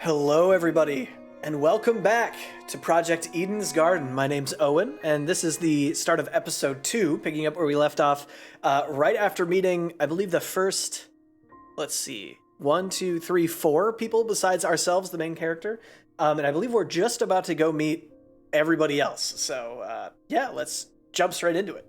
Hello, everybody, and welcome back to Project Eden's Garden. My name's Owen, and this is the start of episode 2, picking up where we left off right after meeting, I believe, the first, let's see, 1, 2, 3, 4 people besides ourselves, the main character. And I believe we're just about to go meet everybody else. So, yeah, let's jump straight into it.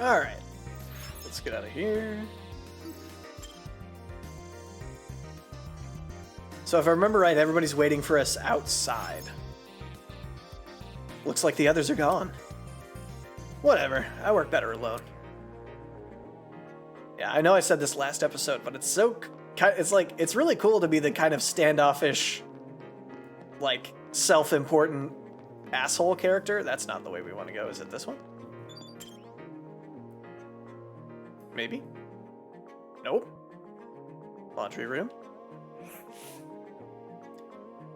All right, let's get out of here. So if I remember right, everybody's waiting for us outside. Looks like the others are gone. Whatever, I work better alone. Yeah, I know I said this last episode, but it's it's really cool to be the kind of standoffish, like, self-important asshole character. That's not the way we want to go. Is it this one? Maybe? Nope. Laundry room.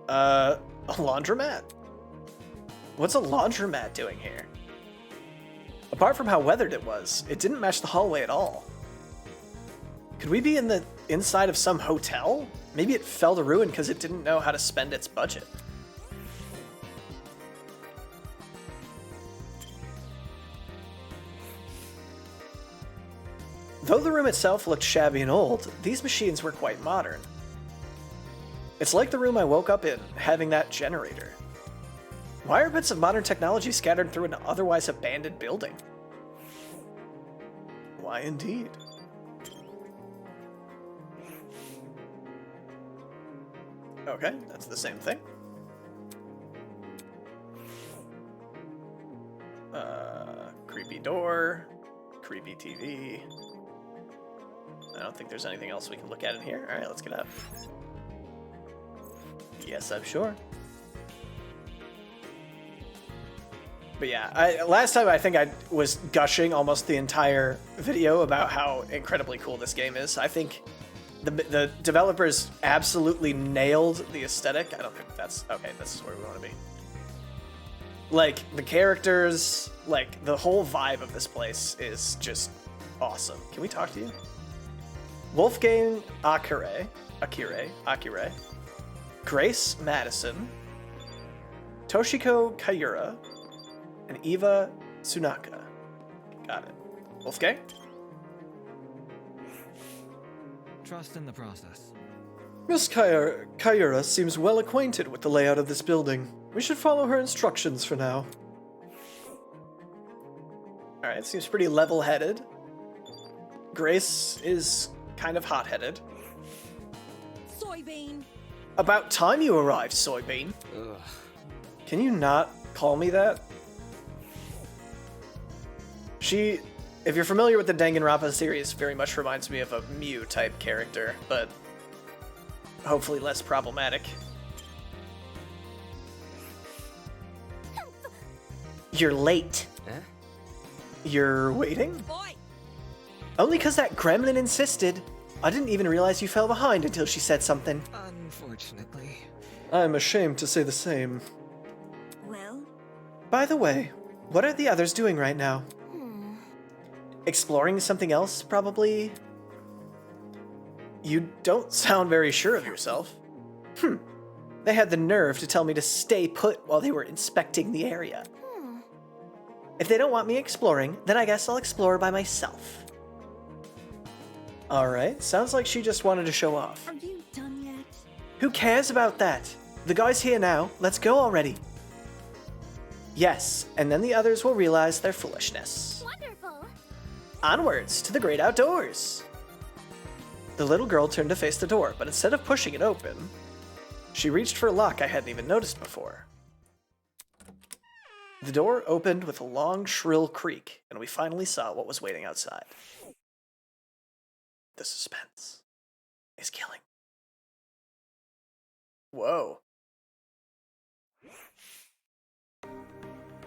A laundromat. What's a laundromat doing here? Apart from how weathered it was, it didn't match the hallway at all. Could we be in the inside of some hotel? Maybe it fell to ruin because it didn't know how to spend its budget. Though the room itself looked shabby and old, these machines were quite modern. It's like the room I woke up in, having that generator. Why are bits of modern technology scattered through an otherwise abandoned building? Why indeed? Okay, that's the same thing. Creepy door, creepy TV. I don't think there's anything else we can look at in here. All right, let's get out. Yes, I'm sure. But yeah, last time I think I was gushing almost the entire video about how incredibly cool this game is. I think the developers absolutely nailed the aesthetic. I don't think that's... Okay, this is where we want to be. Like, the characters, like, the whole vibe of this place is just awesome. Can we talk to you? Wolfgang Akire, Grace Madison, Toshiko Kayura, and Eva Tsunaka. Got it. Wolfgang? Trust in the process. Miss Kayura seems well acquainted with the layout of this building. We should follow her instructions for now. Alright, seems pretty level-headed. Grace is kind of hot-headed. Soybean. About time you arrived, Soybean. Ugh. Can you not call me that? She, if you're familiar with the Danganronpa series, very much reminds me of a Mew-type character, but hopefully less problematic. You're late. Eh? You're waiting? Boy. Only because that gremlin insisted. I didn't even realize you fell behind until she said something. Unfortunately. I'm ashamed to say the same. Well? By the way, what are the others doing right now? Exploring something else, probably? You don't sound very sure of yourself. They had the nerve to tell me to stay put while they were inspecting the area. If they don't want me exploring, then I guess I'll explore by myself. Alright, sounds like she just wanted to show off. Are you done yet? Who cares about that? The guy's here now, let's go already. Yes, and then the others will realize their foolishness. Wonderful. Onwards to the great outdoors. The little girl turned to face the door, but instead of pushing it open, she reached for a lock I hadn't even noticed before. The door opened with a long, shrill creak, and we finally saw what was waiting outside. The suspense is killing. Whoa.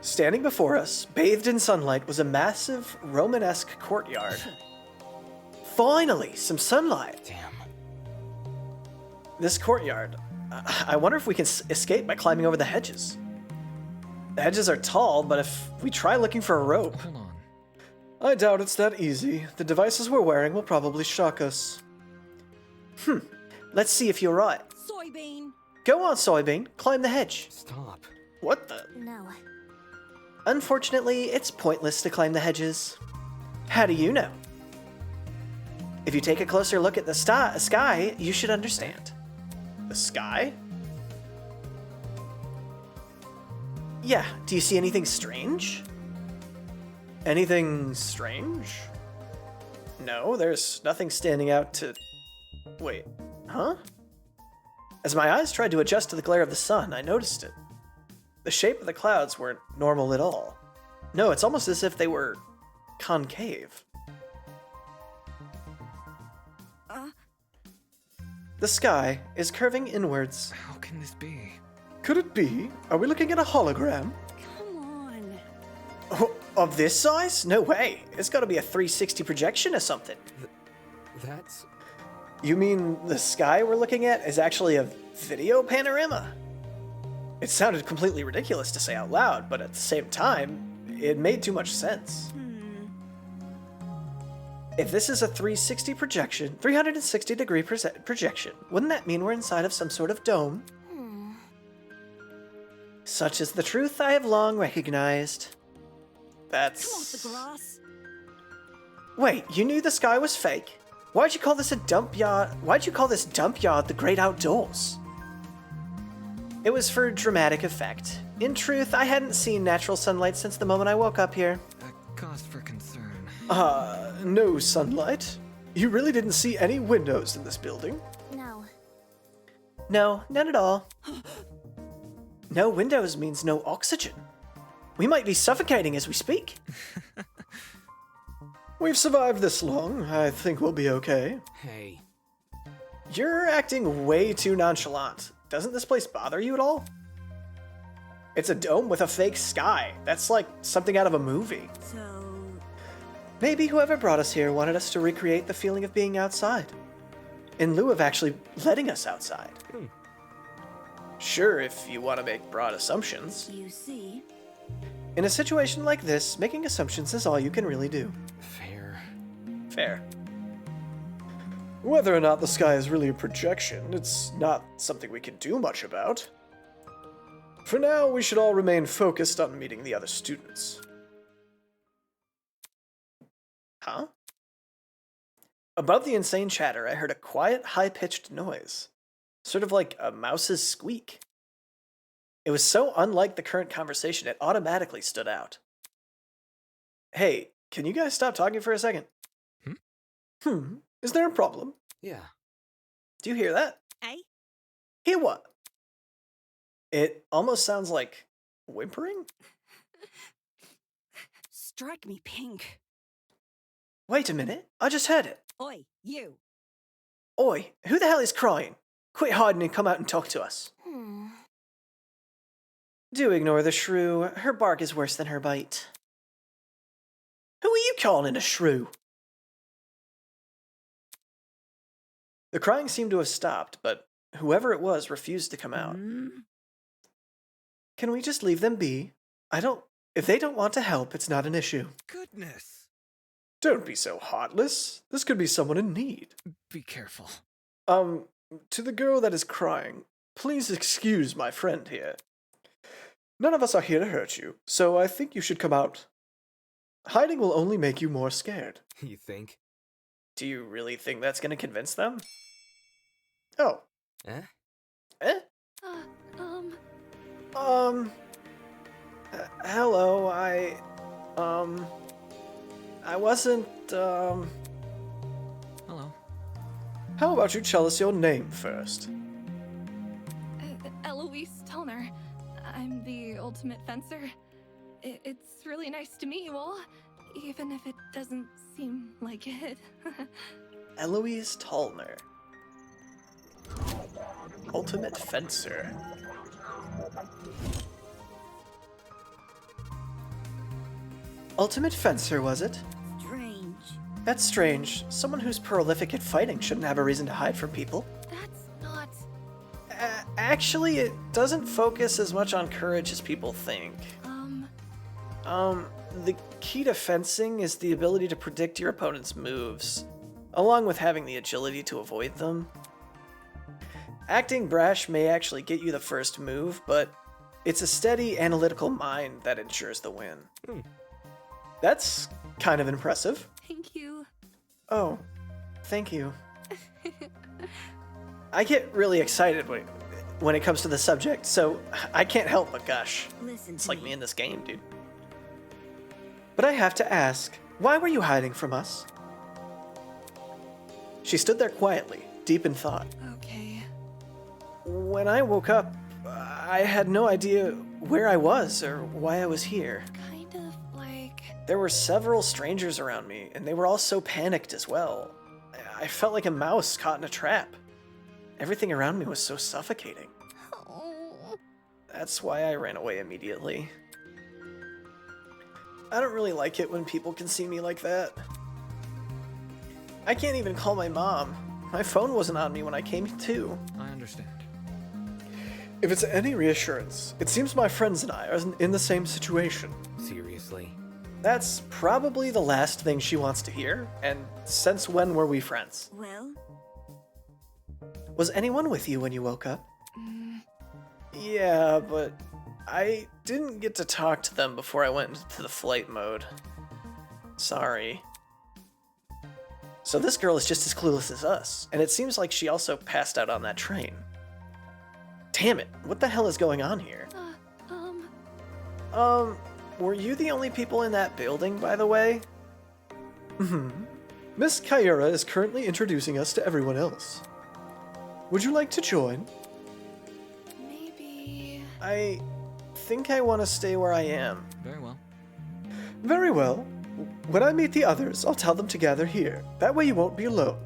Standing before us, bathed in sunlight, was a massive Romanesque courtyard. Finally, some sunlight. Damn. This courtyard. I wonder if we can escape by climbing over the hedges. The hedges are tall, but if we try looking for a rope... Hold on. I doubt it's that easy. The devices we're wearing will probably shock us. Let's see if you're right. Soybean. Go on, Soybean. Climb the hedge. Stop. What the? No. Unfortunately, it's pointless to climb the hedges. How do you know? If you take a closer look at the sky, you should understand. The sky? Yeah, do you see anything strange? Anything strange? No, there's nothing standing out to... Wait, huh? As my eyes tried to adjust to the glare of the sun, I noticed it. The shape of the clouds weren't normal at all. No, it's almost as if they were concave. The sky is curving inwards. How can this be? Could it be? Are we looking at a hologram? Come on. Oh, of this size? No way. It's got to be a 360 projection or something. That's... You mean the sky we're looking at is actually a video panorama? It sounded completely ridiculous to say out loud, but at the same time, it made too much sense. If this is a 360 projection, 360 degree projection, wouldn't that mean we're inside of some sort of dome? Such is the truth I have long recognized. That's... Come off the grass. Wait, you knew the sky was fake? Why'd you call this a dump yard? Why'd you call this dump yard the great outdoors? It was for dramatic effect. In truth, I hadn't seen natural sunlight since the moment I woke up here. a cause for concern. No sunlight? You really didn't see any windows in this building? No. No, none at all. No windows means no oxygen. We might be suffocating as we speak. We've survived this long. I think we'll be okay. Hey. You're acting way too nonchalant. Doesn't this place bother you at all? It's a dome with a fake sky. That's like something out of a movie. So... Maybe whoever brought us here wanted us to recreate the feeling of being outside, in lieu of actually letting us outside. Sure, if you want to make broad assumptions. You see? In a situation like this, making assumptions is all you can really do. Fair. Whether or not the sky is really a projection, it's not something we can do much about. For now, we should all remain focused on meeting the other students. Huh? Above the insane chatter, I heard a quiet, high-pitched noise. Sort of like a mouse's squeak. It was so unlike the current conversation, it automatically stood out. Hey, can you guys stop talking for a second? Is there a problem? Yeah. Do you hear that? Eh? Hear what? It almost sounds like whimpering? Strike me pink. Wait a minute, I just heard it. Oi, you. Oi, who the hell is crying? Quit hiding and come out and talk to us. Do ignore the shrew. Her bark is worse than her bite. Who are you calling a shrew? The crying seemed to have stopped, but whoever it was refused to come out. Can we just leave them be? If they don't want to help, it's not an issue. Goodness. Don't be so heartless. This could be someone in need. Be careful. To the girl that is crying, please excuse my friend here. None of us are here to hurt you, so I think you should come out. Hiding will only make you more scared. You think? Do you really think that's going to convince them? Oh. Eh? Eh? Hello, I wasn't, Hello. How about you tell us your name first? Eloise Tellner. I'm the ultimate fencer. It's really nice to meet you all, even if it doesn't seem like it. Eloise Tallner. Ultimate Fencer. Ultimate Fencer, was it? Strange. That's strange. Someone who's prolific at fighting shouldn't have a reason to hide from people. That's not... Actually, it doesn't focus as much on courage as people think. The key to fencing is the ability to predict your opponent's moves, along with having the agility to avoid them. Acting brash may actually get you the first move, but it's a steady, analytical mind that ensures the win. That's kind of impressive. Thank you. Oh, thank you. I get really excited when it comes to the subject, so I can't help but gush. Listen It's to like me in this game, dude. But I have to ask, why were you hiding from us? She stood there quietly, deep in thought. Okay. When I woke up, I had no idea where I was or why I was here. Kind of like... There were several strangers around me, and they were all so panicked as well. I felt like a mouse caught in a trap. Everything around me was so suffocating. Oh. That's why I ran away immediately. I don't really like it when people can see me like that. I can't even call my mom. My phone wasn't on me when I came to. I understand. If it's any reassurance, it seems my friends and I are in the same situation. Seriously? That's probably the last thing she wants to hear, and since when were we friends? Well, Was anyone with you when you woke up? Yeah, but I didn't get to talk to them before I went into the flight mode. Sorry. So this girl is just as clueless as us, and it seems like she also passed out on that train. Damn it, what the hell is going on here? Were you the only people in that building, by the way? Miss Kyura is currently introducing us to everyone else. Would you like to join? Maybe... I think I want to stay where I am. Very well. Very well. When I meet the others, I'll tell them to gather here. That way you won't be alone.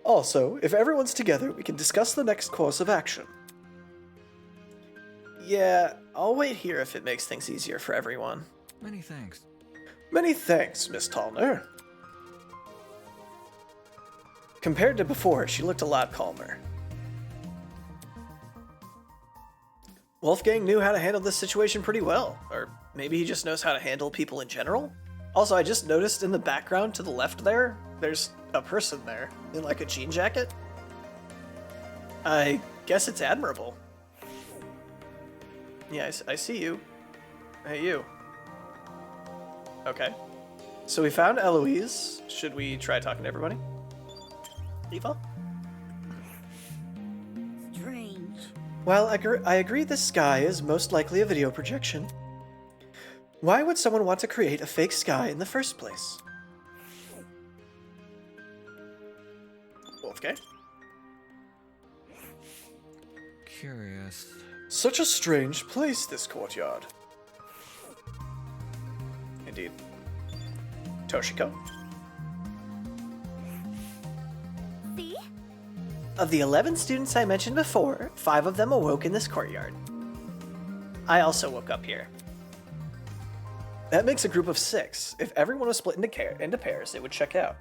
Also, if everyone's together, we can discuss the next course of action. Yeah, I'll wait here if it makes things easier for everyone. Many thanks. Many thanks, Miss Tallner. Compared to before, she looked a lot calmer. Wolfgang knew how to handle this situation pretty well, or maybe he just knows how to handle people in general. Also, I just noticed in the background to the left there, there's a person there in like a jean jacket. I guess it's admirable. Yeah, I see you. Hey, you. Okay. So we found Eloise. Should we try talking to everybody? Eva? strange. While I agree this sky is most likely a video projection, why would someone want to create a fake sky in the first place? Wolfgang? Curious. Such a strange place, this courtyard. Indeed. Toshiko? See? Of the 11 students I mentioned before, 5 of them awoke in this courtyard. I also woke up here. That makes a group of 6. If everyone was split into pairs, it would check out.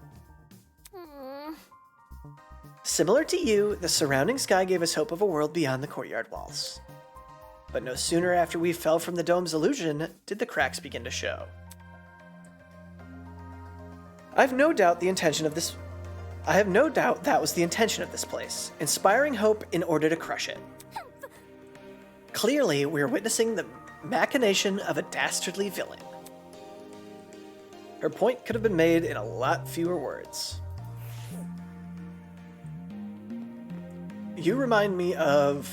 Similar to you, the surrounding sky gave us hope of a world beyond the courtyard walls. But no sooner after we fell from the dome's illusion did the cracks begin to show. I have no doubt that was the intention of this place, inspiring hope in order to crush it. Clearly, we are witnessing the machination of a dastardly villain. Her point could have been made in a lot fewer words. You remind me of...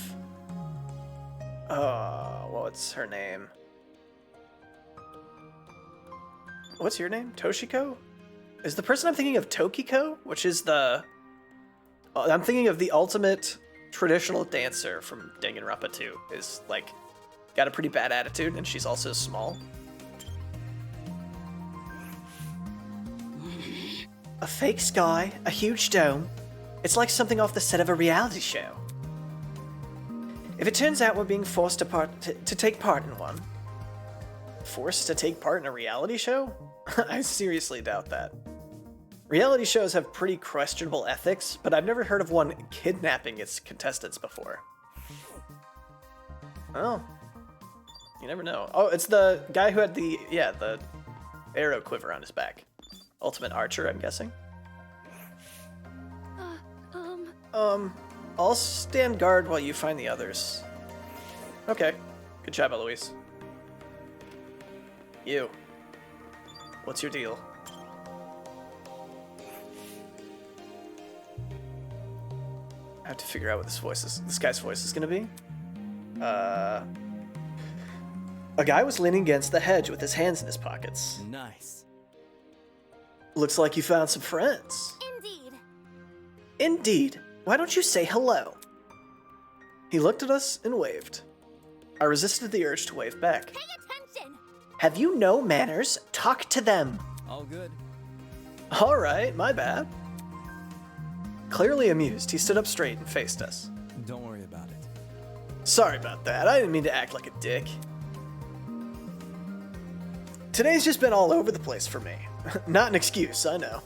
what's her name? What's your name? Toshiko? Is the person I'm thinking of Tokiko? Which is the... I'm thinking of the ultimate traditional dancer from Danganronpa 2. Is, like, got a pretty bad attitude, and she's also small. A fake sky, a huge dome. It's like something off the set of a reality show. If it turns out we're being forced to take part in one. Forced to take part in a reality show? I seriously doubt that. Reality shows have pretty questionable ethics, but I've never heard of one kidnapping its contestants before. Oh. You never know. Oh, it's the guy who had the arrow quiver on his back. Ultimate archer, I'm guessing. I'll stand guard while you find the others. Okay. Good job, Eloise. You. What's your deal? I have to figure out what this guy's voice is gonna be. A guy was leaning against the hedge with his hands in his pockets. Nice. Looks like you found some friends. Indeed. Indeed. Why don't you say hello? He looked at us and waved. I resisted the urge to wave back. Pay attention. Have you no manners? Talk to them. All good. All right, my bad. Clearly amused, he stood up straight and faced us. Don't worry about it. Sorry about that. I didn't mean to act like a dick. Today's just been all over the place for me. Not an excuse, I know.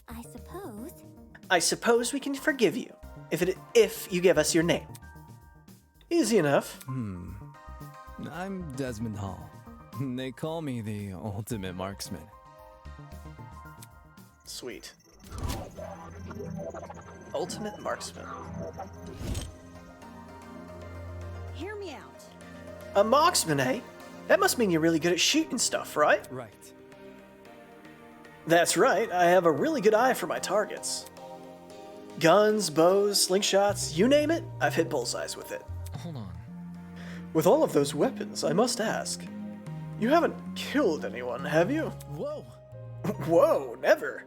I suppose. I suppose we can forgive you if you give us your name. Easy enough. I'm Desmond Hall. They call me the ultimate marksman. Sweet. Ultimate marksman. Hear me out. A marksman, eh? That must mean you're really good at shooting stuff, right? Right. That's right, I have a really good eye for my targets. Guns, bows, slingshots, you name it, I've hit bullseyes with it. Hold on. With all of those weapons, I must ask, you haven't killed anyone, have you? Whoa! Whoa, never.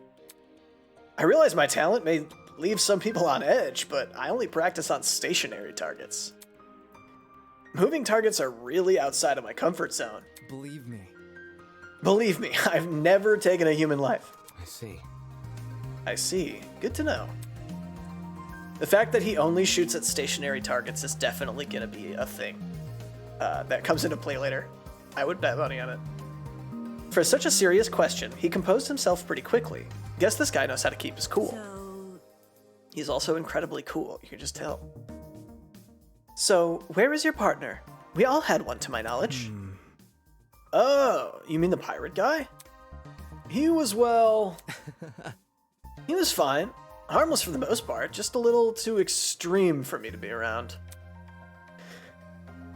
I realize my talent may leave some people on edge, but I only practice on stationary targets. Moving targets are really outside of my comfort zone. Believe me. Believe me, I've never taken a human life. I see. I see. Good to know. The fact that he only shoots at stationary targets is definitely gonna be a thing that comes into play later. I would bet money on it. For such a serious question, he composed himself pretty quickly. Guess this guy knows how to keep his cool. So, He's also incredibly cool, you can just tell. So, where is your partner? We all had one to my knowledge. Oh, you mean the pirate guy? He was, well... he was fine. Harmless for the most part, just a little too extreme for me to be around.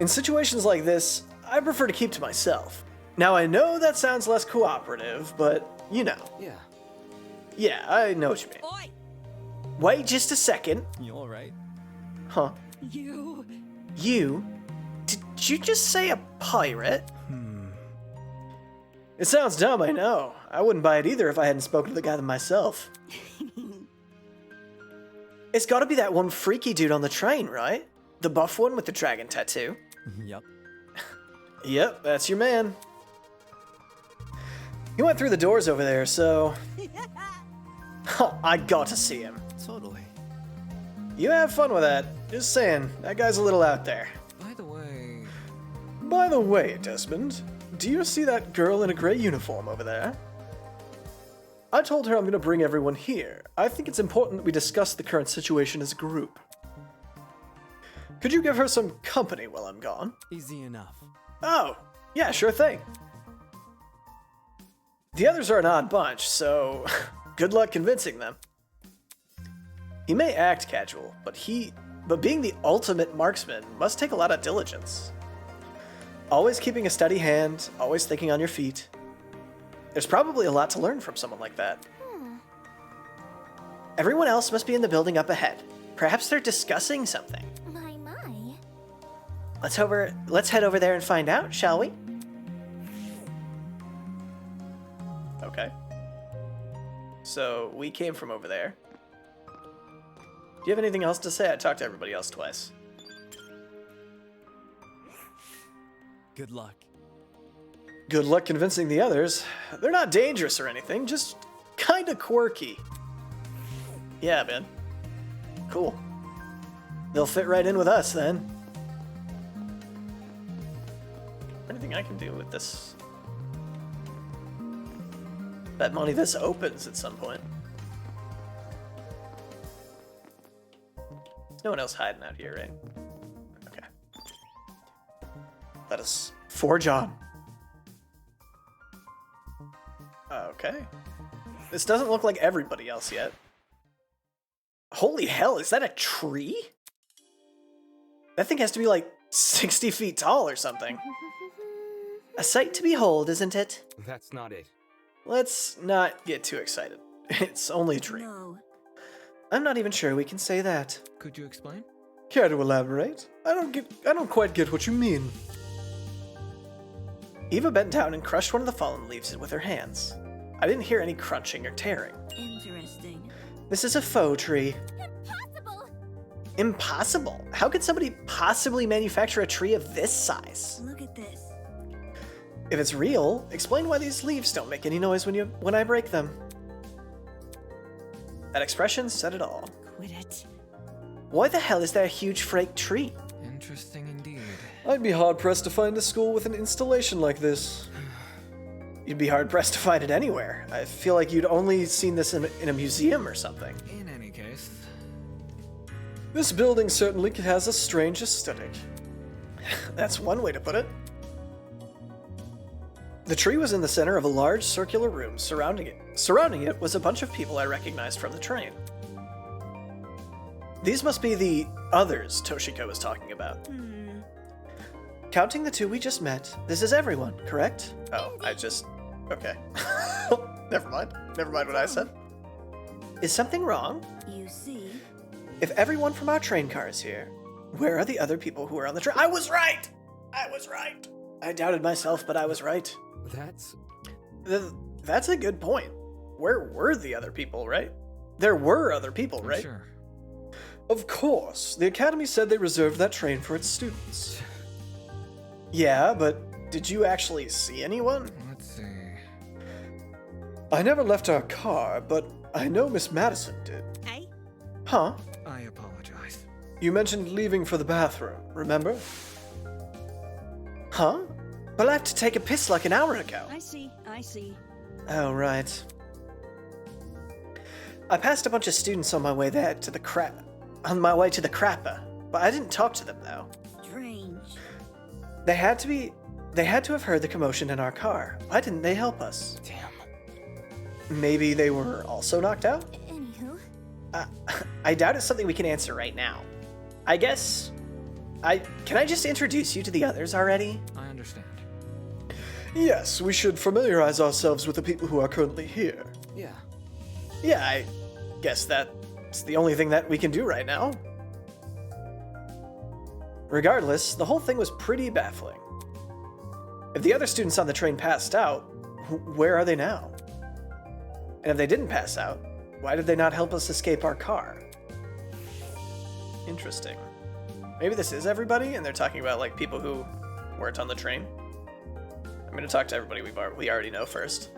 In situations like this, I prefer to keep to myself. Now I know that sounds less cooperative, but you know. Yeah. Yeah, I know what you mean. oi, Wait just a second. You alright? Huh. you. You? Did you just say a pirate? It sounds dumb, I know. I wouldn't buy it either if I hadn't spoken to the guy myself. It's gotta be that one freaky dude on the train, right? The buff one with the dragon tattoo. Yup. Yep, that's your man. He went through the doors over there, so... I got to see him. Totally. You have fun with that. Just saying, that guy's a little out there. By the way, By the way, Desmond, do you see that girl in a gray uniform over there? I told her I'm gonna bring everyone here. I think it's important that we discuss the current situation as a group. Could you give her some company while I'm gone? Easy enough. Oh, yeah, sure thing. The others are an odd bunch, so good luck convincing them. He may act casual, but being the ultimate marksman must take a lot of diligence. Always keeping a steady hand, always thinking on your feet. There's probably a lot to learn from someone like that. Everyone else must be in the building up ahead. Perhaps they're discussing something. My. Let's head over there and find out, shall we? Okay. So, we came from over there. Do you have anything else to say? I talked to everybody else twice. Good luck. Good luck convincing the others. They're not dangerous or anything, just kinda quirky. Yeah, man. Cool. They'll fit right in with us, then. Anything I can do with this? Bet money this opens at some point. There's no one else hiding out here, right? Okay. Let us forge on. Okay. This doesn't look like everybody else yet. Holy hell, is that a tree? That thing has to be like 60 feet tall or something. A sight to behold, isn't it? That's not it. Let's not get too excited. It's only a tree. No. I'm not even sure we can say that. Could you explain? Care to elaborate? I don't quite get what you mean. Eva bent down and crushed one of the fallen leaves with her hands. I didn't hear any crunching or tearing. Interesting. This is a faux tree. Impossible! Impossible? How could somebody possibly manufacture a tree of this size? Look at this. If it's real, explain why these leaves don't make any noise when I break them. That expression said it all. Quit it. Why the hell is there a huge fake tree? Interesting indeed. I'd be hard-pressed to find a school with an installation like this. You'd be hard-pressed to find it anywhere. I feel like you'd only seen this in a museum or something. In any case, This building certainly has a strange aesthetic. That's one way to put it. The tree was in the center of a large circular room surrounding it. Surrounding it was a bunch of people I recognized from the train. These must be the others Toshiko was talking about. Counting the two we just met, this is everyone, correct? Oh, okay. Never mind. Never mind what I said. Is something wrong? You see? If everyone from our train car is here, where are the other people who are on the train? I was right! I was right! I doubted myself, but I was right. That's a good point. Where were the other people, right? There were other people, right? sure. Of course. The Academy said they reserved that train for its students. Yeah, but did you actually see anyone? Let's see. I never left our car, but I know Miss Madison did. Hey? Huh? I apologize. You mentioned leaving for the bathroom, remember? Huh? But I left to take a piss like an hour ago. I see. Oh, right. I passed a bunch of students on my way there to the crapper, but I didn't talk to them though. Strange. They had to have heard the commotion in our car. Why didn't they help us? Damn. Maybe they were also knocked out? Anywho. I doubt it's something we can answer right now. I guess can I just introduce you to the others already? I understand. Yes, we should familiarize ourselves with the people who are currently here. Yeah. Yeah, I guess that's the only thing that we can do right now. Regardless, the whole thing was pretty baffling. If the other students on the train passed out, where are they now? And if they didn't pass out, why did they not help us escape our car? Interesting. Maybe this is everybody, and they're talking about like people who weren't on the train. I'm gonna talk to everybody we already know first.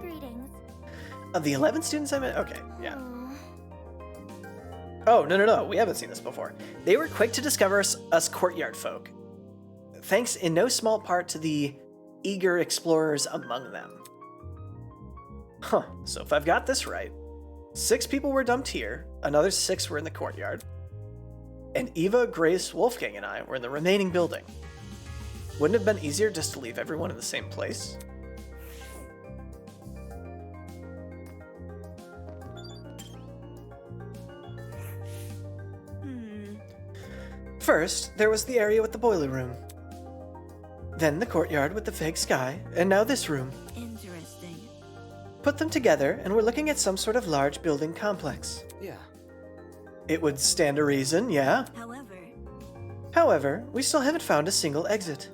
Greetings. Of the 11 students I met? Okay, yeah. Oh. Oh, no, we haven't seen this before. They were quick to discover us courtyard folk. Thanks in no small part to the eager explorers among them. Huh, so if I've got this right, 6 people were dumped here, another 6 were in the courtyard, and Eva, Grace, Wolfgang, and I were in the remaining building. Wouldn't it have been easier just to leave everyone in the same place? First, there was the area with the boiler room. Then the courtyard with the fake sky, and now this room. Interesting. Put them together, and we're looking at some sort of large building complex. Yeah. It would stand to reason, yeah. However, we still haven't found a single exit.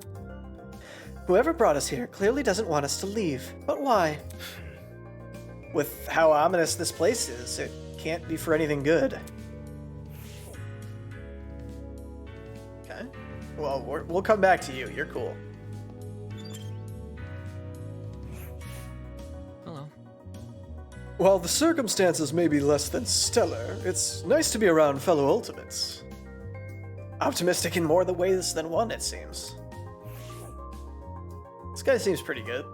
Whoever brought us here clearly doesn't want us to leave, but why? With how ominous this place is, it can't be for anything good. Okay. Well, we'll come back to you. You're cool. Hello. While the circumstances may be less than stellar, it's nice to be around fellow Ultimates. Optimistic in more the ways than one, it seems. This guy seems pretty good.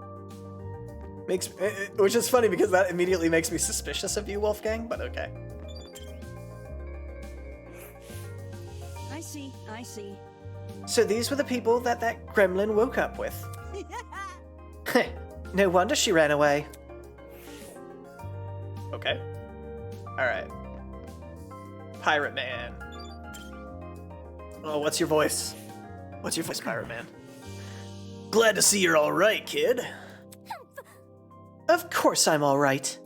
Which is funny because that immediately makes me suspicious of you, Wolfgang, but okay. I I see. So these were the people that gremlin woke up with. No wonder she ran away. Okay. Alright. Pirate Man. Oh, what's your voice? What's your voice, Pirate Man? Glad to see you're alright, kid. Of course I'm alright.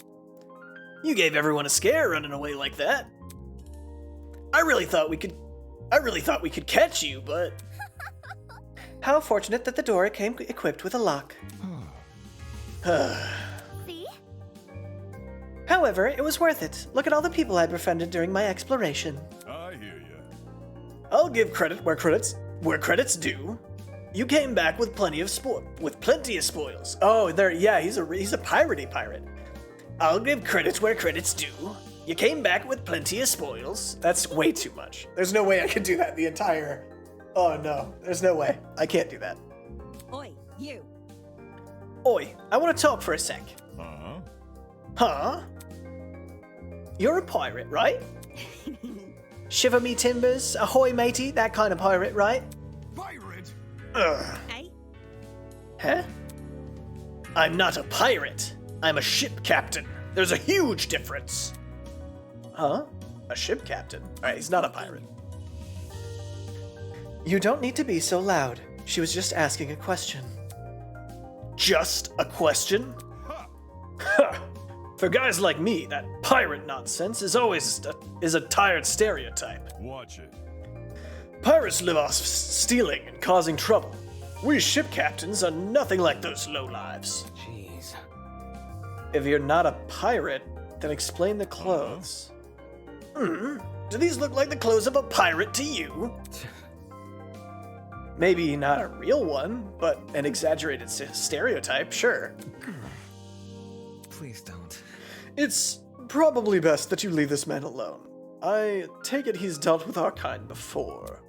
You gave everyone a scare running away like that. I really thought we could catch you, but... How fortunate that the door came equipped with a lock. See? However, it was worth it. Look at all the people I befriended during my exploration. I hear ya. I'll give credit where credit's due. You came back with plenty of spoils. Oh, he's a piratey pirate. I'll give credit where credit's due. You came back with plenty of spoils. That's way too much. There's no way I could do that the entire... Oh no, there's no way. I can't do that. Oi, you. Oi, I want to talk for a sec. Huh? Huh? You're a pirate, right? Shiver me timbers, ahoy matey, that kind of pirate, right? Pirate? Ugh. Hey? Huh? I'm not a pirate. I'm a ship captain. There's a huge difference. Huh? A ship captain? Alright, he's not a pirate. You don't need to be so loud. She was just asking a question. Just a question? Ha! For guys like me, that pirate nonsense is always a tired stereotype. Watch it. Pirates live off stealing and causing trouble. We ship captains are nothing like those lowlives. Jeez. If you're not a pirate, then explain the clothes. Do these look like the clothes of a pirate to you? Maybe not a real one, but an exaggerated stereotype, sure. Please don't. It's probably best that you leave this man alone. I take it he's dealt with our kind before.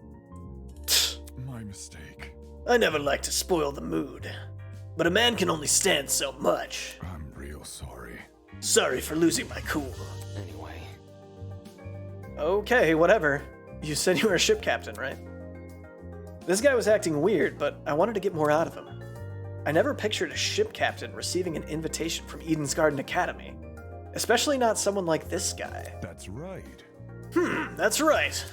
My mistake. I never like to spoil the mood, but a man can only stand so much. I'm real sorry. Sorry for losing my cool. Anyway. Okay, whatever. You said you were a ship captain, right? This guy was acting weird, but I wanted to get more out of him. I never pictured a ship captain receiving an invitation from Eden's Garden Academy. Especially not someone like this guy. That's right. That's right.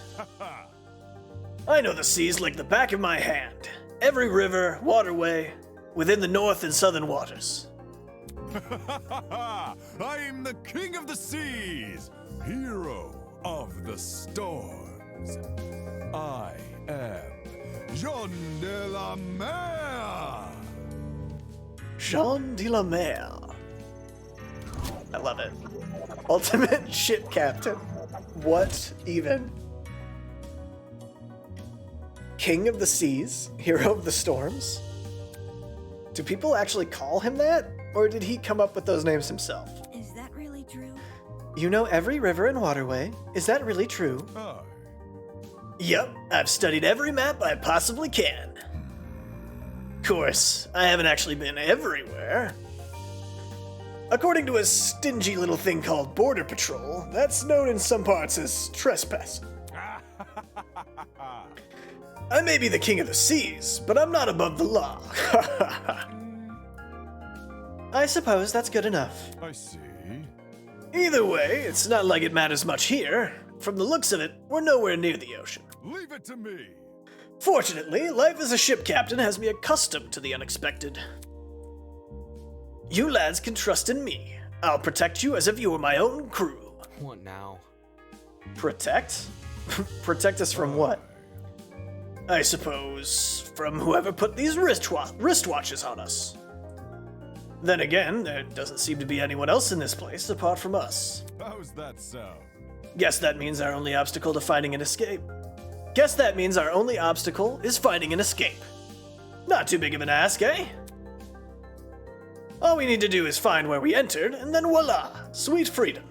I know the seas like the back of my hand. Every river, waterway, within the north and southern waters. I'm the king of the seas, hero of the storms. I am Jean de la Mer. Jean de la Mer. I love it. Ultimate ship captain. What even? King of the seas, hero of the storms? Do people actually call him that? Or did he come up with those names himself? Is that really true? You know every river and waterway. Is that really true? I. Yep, I've studied every map I possibly can. Of course, I haven't actually been everywhere. According to a stingy little thing called Border Patrol, that's known in some parts as trespassing. I may be the king of the seas, but I'm not above the law. I suppose that's good enough. I see. Either way, it's not like it matters much here. From the looks of it, we're nowhere near the ocean. Leave it to me. Fortunately, life as a ship captain has me accustomed to the unexpected. You lads can trust in me. I'll protect you as if you were my own crew. What now? Protect? Protect us from what? I suppose from whoever put these wristwatches on us. Then again, there doesn't seem to be anyone else in this place apart from us. How's that sound? Guess that means our only obstacle to finding an escape. Guess that means our only obstacle is finding an escape. Not too big of an ask, eh? All we need to do is find where we entered, and then voila, sweet freedom.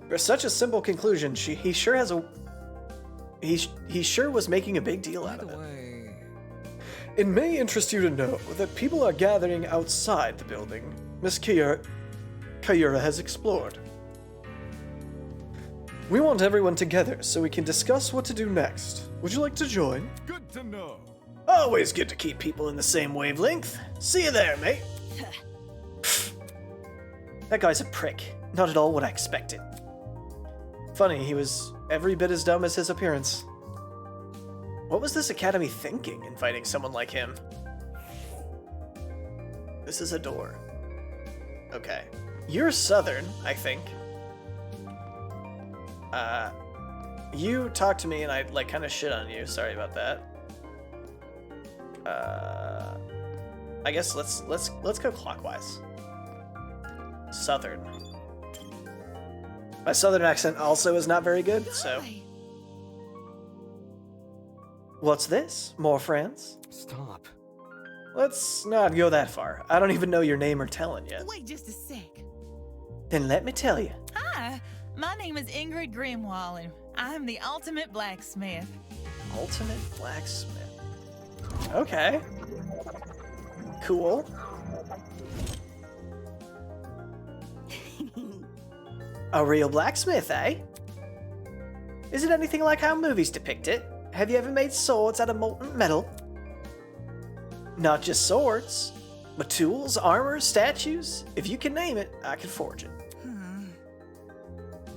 For such a simple conclusion, he sure has a... He sure was making a big deal out By of the it. way, It may interest you to know that people are gathering outside the building Miss Kayura has explored. We want everyone together so we can discuss what to do next. Would you like to join? Good to know. Always good to keep people in the same wavelength. See you there, mate. That guy's a prick. Not at all what I expected. Funny, he was every bit as dumb as his appearance. What was this academy thinking, inviting someone like him? This is a door. Okay. You're Southern, I think. You talked to me and I like kind of shit on you. Sorry about that. I guess let's go clockwise. Southern. My Southern accent also is not very good, so. Hi. What's this? More friends? Stop. Let's not go that far. I don't even know your name or talent yet. Wait just a sec. Then let me tell you. Hi, my name is Ingrid Grimwall, and I'm the ultimate blacksmith. Ultimate blacksmith. Okay. Cool. A real blacksmith, eh? Is it anything like how movies depict it? Have you ever made swords out of molten metal? Not just swords, but tools, armor, statues. If you can name it, I can forge it.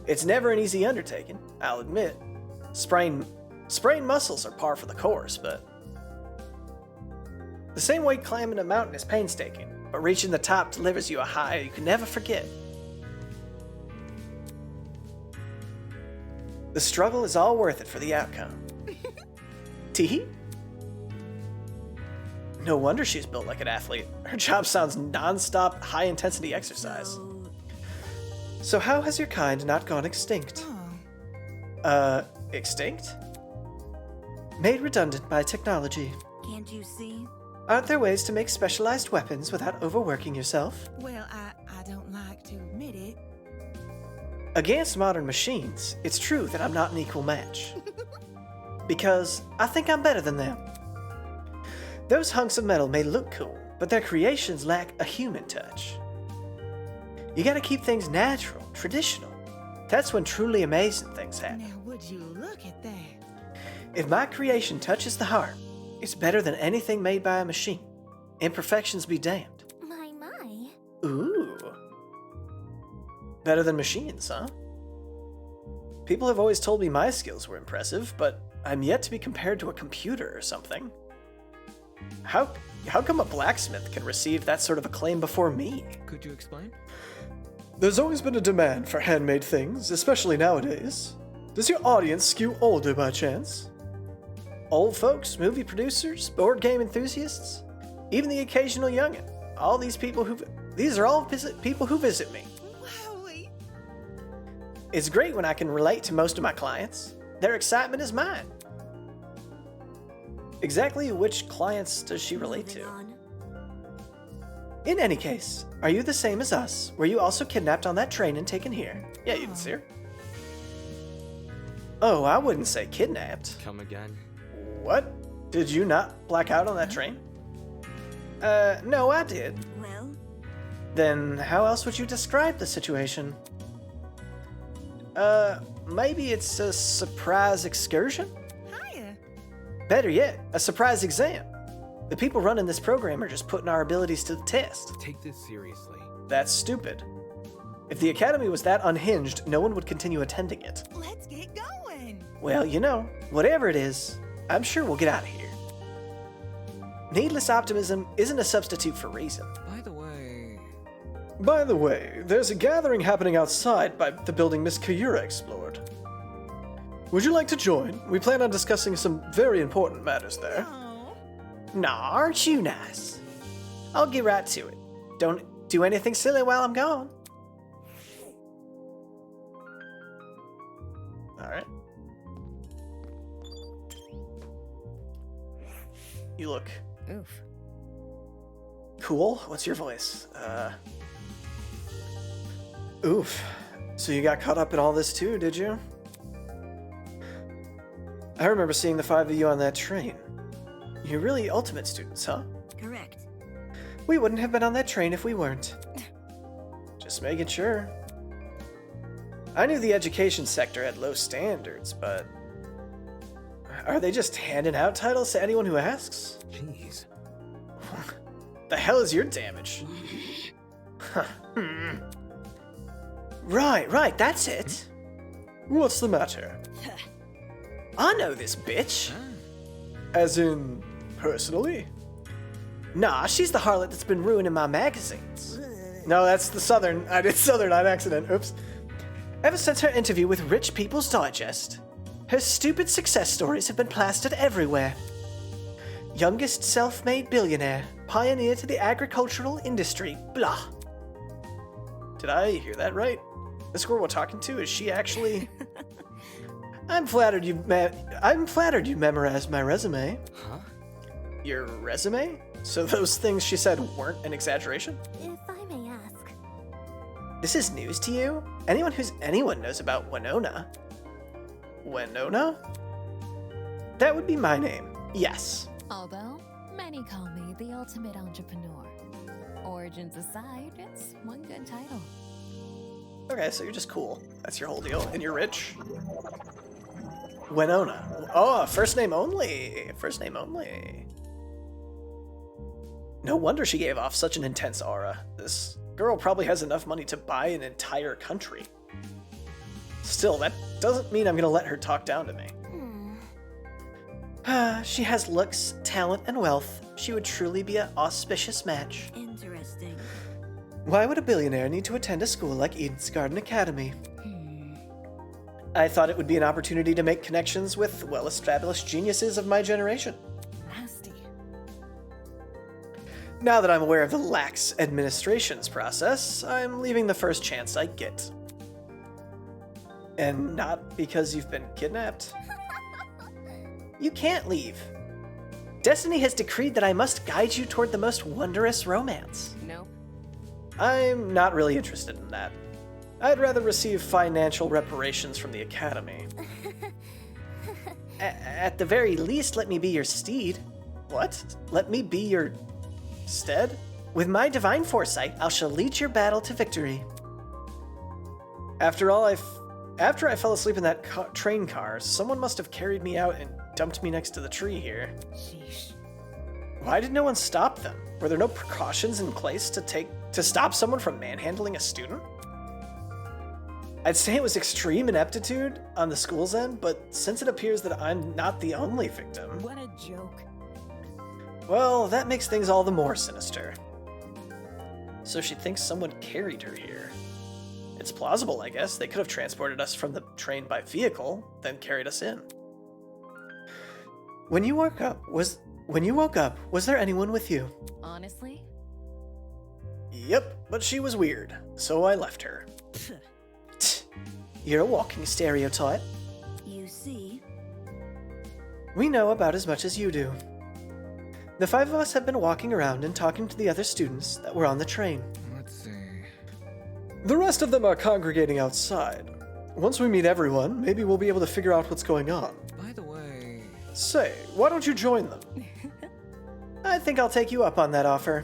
It's never an easy undertaking, I'll admit. Sprained muscles are par for the course, but the same way climbing a mountain is painstaking, but reaching the top delivers you a high you can never forget. The struggle is all worth it for the outcome. Teehee? No wonder she's built like an athlete. Her job sounds non-stop, high-intensity exercise. So how has your kind not gone extinct? Extinct? Made redundant by technology. Can't you see? Aren't there ways to make specialized weapons without overworking yourself? Well, I don't like to admit it. Against modern machines, it's true that I'm not an equal match. Because I think I'm better than them. Those hunks of metal may look cool, but their creations lack a human touch. You gotta keep things natural, traditional. That's when truly amazing things happen. Now, would you look at that? If my creation touches the heart, it's better than anything made by a machine. Imperfections be damned. My. Ooh. Better than machines, huh? People have always told me my skills were impressive, but I'm yet to be compared to a computer or something. How come a blacksmith can receive that sort of acclaim before me? Could you explain? There's always been a demand for handmade things, especially nowadays. Does your audience skew older by chance? Old folks, movie producers, board game enthusiasts, even the occasional youngin'. All these people these are all people who visit me. Wowie. It's great when I can relate to most of my clients. Their excitement is mine. Exactly which clients does she relate Moving to? on. In any case, are you the same as us? Were you also kidnapped on that train and taken here? Yeah, you can see her. Oh, I wouldn't say kidnapped. Come again? What? Did you not black out on that train? No, I did. Well, Then how else would you describe the situation? Maybe it's a surprise excursion? Hiya. Better yet, a surprise exam. The people running this program are just putting our abilities to the test. Take this seriously. That's stupid. If the academy was that unhinged, no one would continue attending it. Let's get going. Well, you know, whatever it is, I'm sure we'll get out of here. Needless optimism isn't a substitute for reason. By the way, There's a gathering happening outside by the building Miss Kayura explored. Would you like to join? We plan on discussing some very important matters there. Oh. Nah, aren't you nice? I'll get right to it. Don't do anything silly while I'm gone. Alright. You look oof. cool. What's your voice? Oof. So you got caught up in all this too, did you? I remember seeing the five of you on that train. You're really ultimate students, huh? Correct. We wouldn't have been on that train if we weren't. Just making sure. I knew the education sector had low standards, but are they just handing out titles to anyone who asks? Jeez. The hell is your damage? Right, that's it. What's the matter? I know this bitch. As in, personally? Nah, she's the harlot that's been ruining my magazines. No, that's the Southern. I did Southern on accident. Oops. Ever since her interview with Rich People's Digest, her stupid success stories have been plastered everywhere. Youngest self-made billionaire, pioneer to the agricultural industry, blah. Did I hear that right? This girl we're talking to, is she actually... I'm flattered you memorized my resume. Huh? Your resume? So those things she said weren't an exaggeration? If I may ask. This is news to you? Anyone knows about Winona. Winona? That would be my name. Yes. Although, many call me the ultimate entrepreneur. Origins aside, it's one good title. Okay, so you're just cool. That's your whole deal. And you're rich. Winona. Oh, first name only. First name only. No wonder she gave off such an intense aura. This girl probably has enough money to buy an entire country. Still, that doesn't mean I'm gonna let her talk down to me. She has looks, talent, and wealth. She would truly be an auspicious match. Interesting. Why would a billionaire need to attend a school like Eden's Garden Academy? I thought it would be an opportunity to make connections with well-established geniuses of my generation. Nasty. Now that I'm aware of the lax administration's process, I'm leaving the first chance I get. And not because you've been kidnapped. You can't leave. Destiny has decreed that I must guide you toward the most wondrous romance. Nope. I'm not really interested in that. I'd rather receive financial reparations from the Academy. At the very least, let me be your steed. What? Let me be your stead? With my divine foresight, I shall lead your battle to victory. After I fell asleep in that train car, someone must have carried me out and dumped me next to the tree here. Sheesh. Why did no one stop them? Were there no precautions in place to stop someone from manhandling a student? I'd say it was extreme ineptitude on the school's end, but since it appears that I'm not the only victim, What a joke. well, that makes things all the more sinister. So she thinks someone carried her here. It's plausible, I guess. They could have transported us from the train by vehicle, then carried us in. When you woke up, was there anyone with you? Honestly? Yep, but she was weird, so I left her. You're a walking stereotype. You see? We know about as much as you do. The five of us have been walking around and talking to the other students that were on the train. Let's see. The rest of them are congregating outside. Once we meet everyone, maybe we'll be able to figure out what's going on. By the way, Say, why don't you join them? I think I'll take you up on that offer.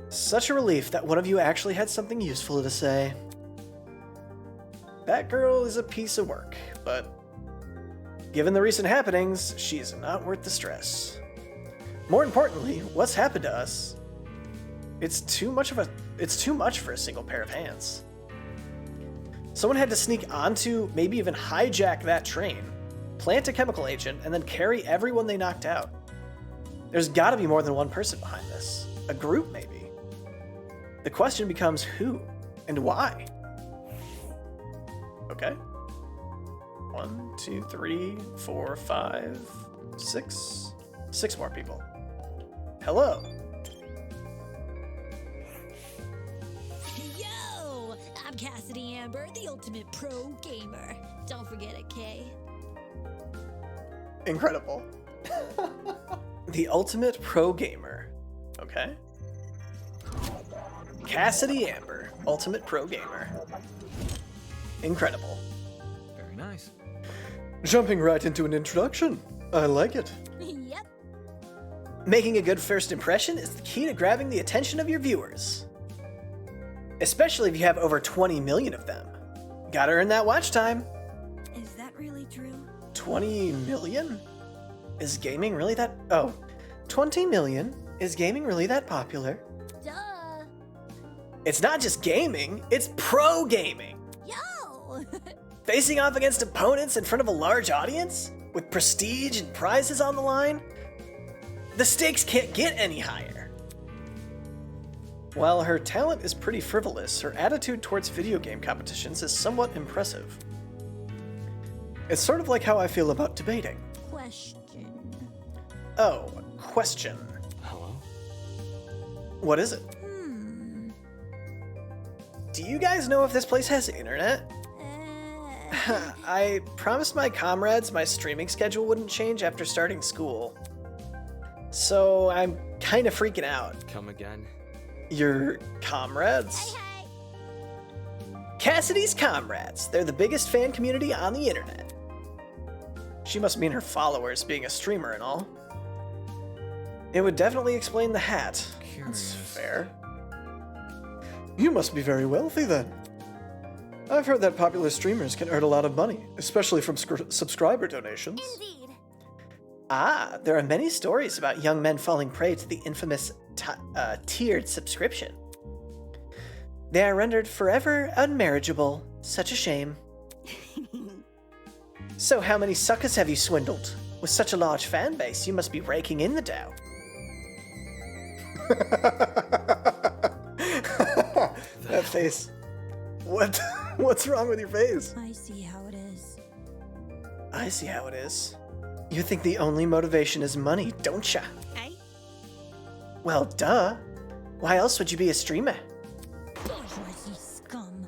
Such a relief that one of you actually had something useful to say. That girl is a piece of work, but given the recent happenings, she's not worth the stress. More importantly, what's happened to us? It's too much for a single pair of hands. Someone had to sneak onto, maybe even hijack that train, plant a chemical agent, and then carry everyone they knocked out. There's gotta be more than one person behind this. A group, maybe. The question becomes who and why? Okay. 1, 2, 3, 4, 5, 6. 6 more people. Hello. Yo! I'm Cassidy Amber, the ultimate pro gamer. Don't forget it, Kay. Incredible. The ultimate pro gamer. Okay. Cassidy Amber, ultimate pro gamer. Incredible. very nice. Jumping right into an introduction. I like it. Yep. Making a good first impression is the key to grabbing the attention of your viewers. Especially if you have over 20 million of them. Gotta earn that watch time. Is that really true? 20 million? Is gaming really that... Oh. 20 million? Is gaming really that popular? Duh. It's not just gaming, it's pro gaming. Yo. Facing off against opponents in front of a large audience? With prestige and prizes on the line? The stakes can't get any higher. While her talent is pretty frivolous, her attitude towards video game competitions is somewhat impressive. It's sort of like how I feel about debating. Question. Oh, question. Hello? What is it? Do you guys know if this place has internet? I promised my comrades my streaming schedule wouldn't change after starting school. So I'm kind of freaking out. Come again? Your comrades? Hey. Cassidy's comrades. They're the biggest fan community on the internet. She must mean her followers, being a streamer and all. It would definitely explain the hat. That's Curious. fair. You must be very wealthy then. I've heard that popular streamers can earn a lot of money, especially from subscriber donations. Indeed. Ah, there are many stories about young men falling prey to the infamous tiered subscription. They are rendered forever unmarriageable. Such a shame. So how many suckers have you swindled? With such a large fan base, you must be raking in the dough. That face. What? What's wrong with your face? I see how it is. I see how it is. You think the only motivation is money, don't ya? Hey. Well, duh. Why else would you be a streamer? Bourgeoisie scum.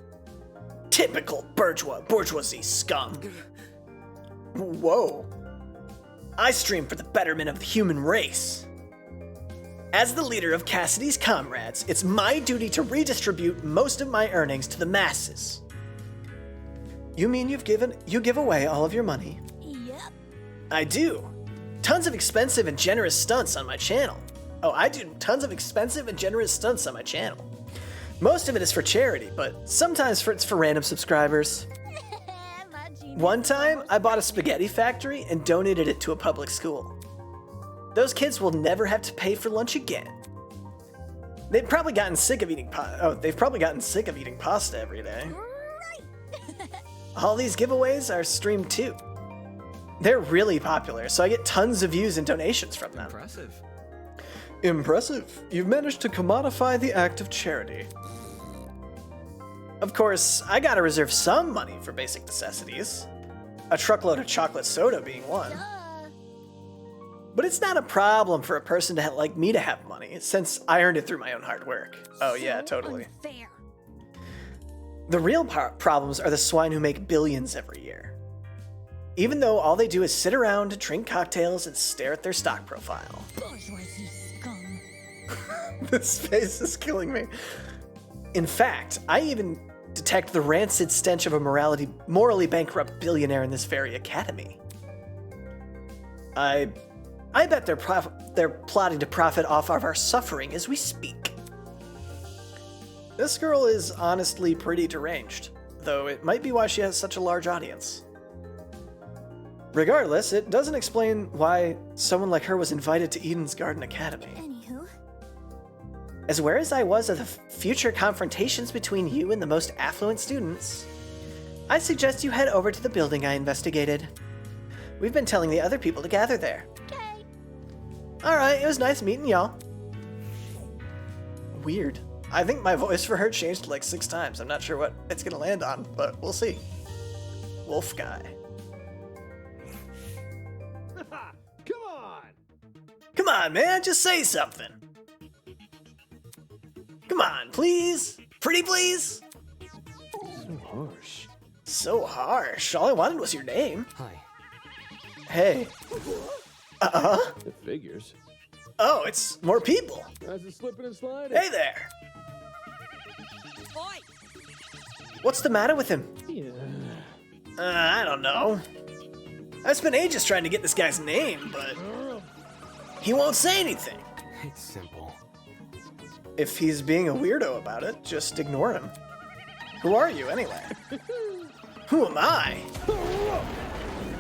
Typical bourgeoisie scum. Whoa. I stream for the betterment of the human race. As the leader of Cassidy's comrades, it's my duty to redistribute most of my earnings to the masses. You mean you give away all of your money? Yep. I do. Tons of expensive and generous stunts on my channel. Oh, I do tons of expensive and generous stunts on my channel. Most of it is for charity, but sometimes it's for random subscribers. My genius. One time, I bought a spaghetti factory and donated it to a public school. Those kids will never have to pay for lunch again. They've probably gotten sick of eating pasta every day. All these giveaways are streamed too. They're really popular, so I get tons of views and donations from them. Impressive. Impressive. You've managed to commodify the act of charity. Of course, I gotta reserve some money for basic necessities. A truckload of chocolate soda being one. But it's not a problem for a person like me to have money, since I earned it through my own hard work. Oh yeah, totally. Unfair. The real problems are the swine who make billions every year. Even though all they do is sit around, drink cocktails, and stare at their stock profile. Bourgeoisie scum. This face is killing me. In fact, I even detect the rancid stench of a morally bankrupt billionaire in this very academy. I bet they're plotting to profit off of our suffering as we speak. This girl is honestly pretty deranged, though it might be why she has such a large audience. Regardless, it doesn't explain why someone like her was invited to Eden's Garden Academy. Anywho. As aware as I was of the future confrontations between you and the most affluent students, I suggest you head over to the building I investigated. We've been telling the other people to gather there. Okay. Alright, it was nice meeting y'all. Weird. I think my voice for her changed like 6 times. I'm not sure what it's gonna land on, but we'll see. Wolf guy. Come on, man, just say something. Come on, please. Pretty please. So harsh. So harsh. All I wanted was your name. Hi. Hey. It figures. Oh, it's more people. How's it slipping and sliding? Hey there. Boy. What's the matter with him? Yeah. I don't know. I spent ages trying to get this guy's name, but he won't say anything. It's simple. If he's being a weirdo about it, just ignore him. Who are you, anyway? Who am I?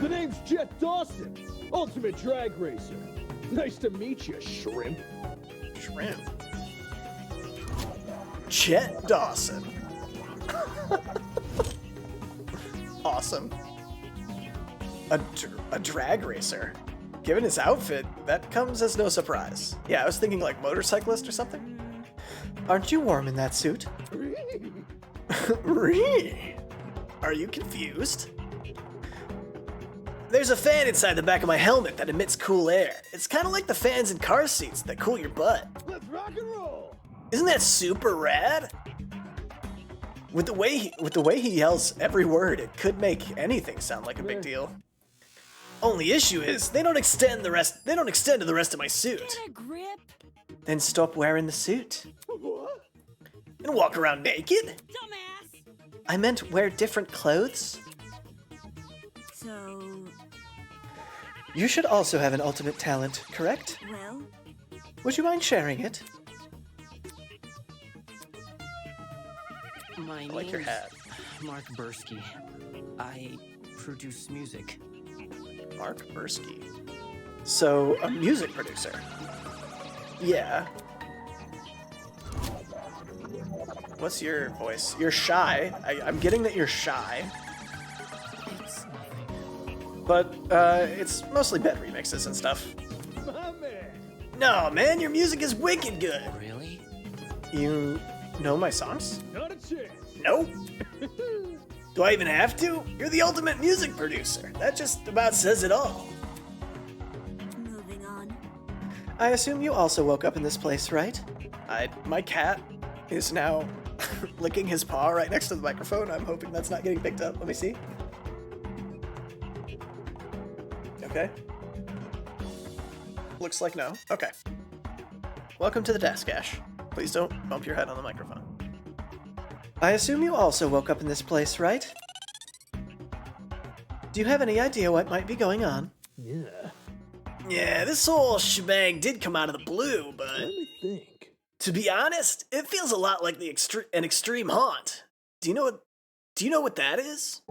The name's Jet Dawson, Ultimate Drag Racer. Nice to meet you, shrimp. Shrimp. Chet Dawson. Awesome. A drag racer. Given his outfit, that comes as no surprise. Yeah, I was thinking like motorcyclist or something. Aren't you warm in that suit? Ree. Are you confused? There's a fan inside the back of my helmet that emits cool air. It's kind of like the fans in car seats that cool your butt. Let's rock and roll. Isn't that super rad? With the way he yells every word, it could make anything sound like a big deal. Only issue is they don't extend to the rest of my suit. Get a grip. Then stop wearing the suit What? and walk around naked. Dumbass. I meant wear different clothes. So, You should also have an ultimate talent, correct? well, Would you mind sharing it? My I like your name's hat. Mark Bursky. I produce music. Mark Bursky. So, a music producer. Yeah. What's your voice? You're shy. I'm getting that you're shy. It's nothing. But, it's mostly bed remixes and stuff. My man. No, man, your music is wicked good. Really? You know my songs? Not a chance. Nope. Do I even have to? You're the ultimate music producer. That just about says it all. moving on. I assume you also woke up in this place, right? My cat is now licking his paw right next to the microphone. I'm hoping that's not getting picked up. Let me see. Okay. Looks like no. Okay. Welcome to the desk, Ash. Please don't bump your head on the microphone. I assume you also woke up in this place, right? Do you have any idea what might be going on? Yeah. Yeah, this whole shebang did come out of the blue, Let but me think. to be honest, it feels a lot like an extreme haunt. Do you know what that is?